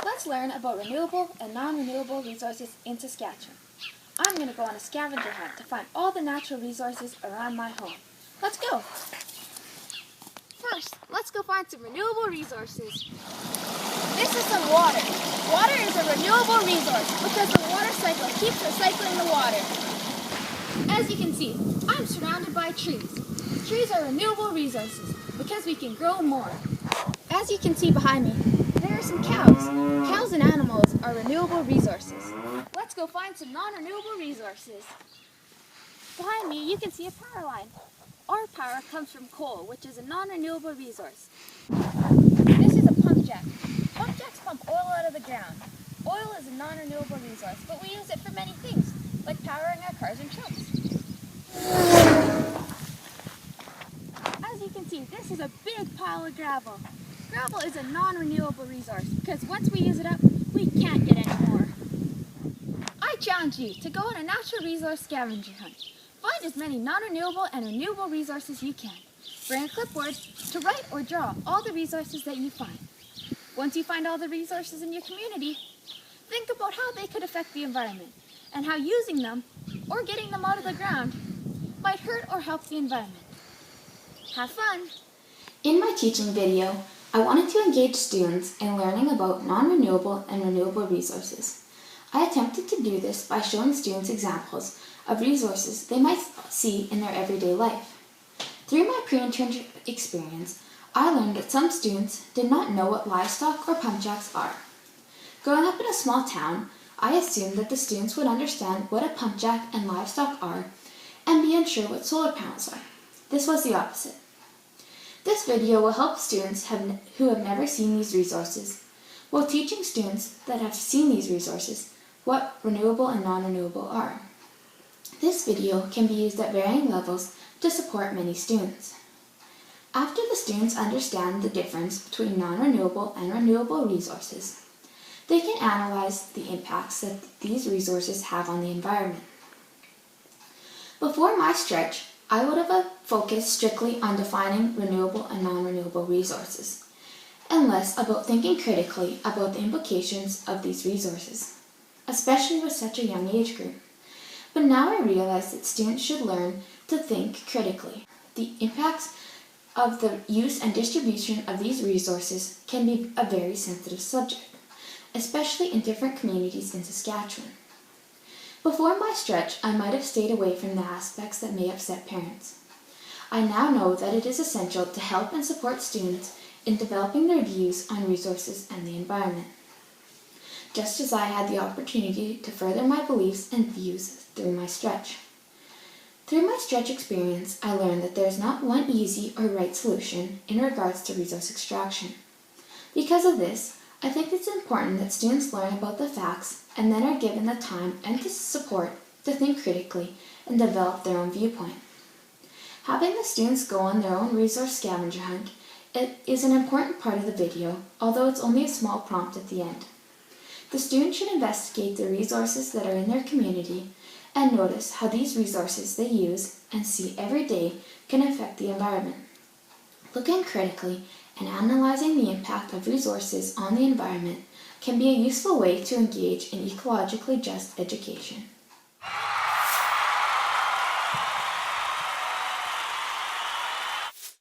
Let's learn about renewable and non-renewable resources in Saskatchewan. I'm going to go on a scavenger hunt to find all the natural resources around my home. Let's go! First, let's go find some renewable resources. This is some water. Water is a renewable resource because the water cycle keeps recycling the water. As you can see, I'm surrounded by trees. Trees are renewable resources because we can grow more. As you can see behind me, there are some cows. Cows and animals are renewable resources. Let's go find some non-renewable resources. Behind me, you can see a power line. Our power comes from coal, which is a non-renewable resource. This is a pump jack. Pump jacks pump oil out of the ground. Oil is a non-renewable resource, but we use it for many things, like powering our cars and trucks. As you can see, this is a big pile of gravel. Gravel is a non-renewable resource because once we use it up, we can't get any more. I challenge you to go on a natural resource scavenger hunt. Find as many non-renewable and renewable resources you can. Bring a clipboard to write or draw all the resources that you find. Once you find all the resources in your community, think about how they could affect the environment and how using them or getting them out of the ground might hurt or help the environment. Have fun! In my teaching video, I wanted to engage students in learning about non-renewable and renewable resources. I attempted to do this by showing students examples of resources they might see in their everyday life. Through my pre-internship experience, I learned that some students did not know what livestock or pump jacks are. Growing up in a small town, I assumed that the students would understand what a pump jack and livestock are and be unsure what solar panels are. This was the opposite. This video will help students who have never seen these resources, while teaching students that have seen these resources what renewable and non-renewable are. This video can be used at varying levels to support many students. After the students understand the difference between non-renewable and renewable resources, they can analyze the impacts that these resources have on the environment. Before my stretch, I would have focused strictly on defining renewable and non-renewable resources, and less about thinking critically about the implications of these resources, especially with such a young age group. But now I realize that students should learn to think critically. The impacts of the use and distribution of these resources can be a very sensitive subject, especially in different communities in Saskatchewan. Before my stretch, I might have stayed away from the aspects that may upset parents. I now know that it is essential to help and support students in developing their views on resources and the environment, just as I had the opportunity to further my beliefs and views through my stretch. Through my stretch experience, I learned that there is not one easy or right solution in regards to resource extraction. Because of this, I think it's important that students learn about the facts and then are given the time and the support to think critically and develop their own viewpoint. Having the students go on their own resource scavenger hunt is an important part of the video, although it's only a small prompt at the end. The students should investigate the resources that are in their community and notice how these resources they use and see every day can affect the environment. Looking critically and analyzing the impact of resources on the environment can be a useful way to engage in ecologically just education.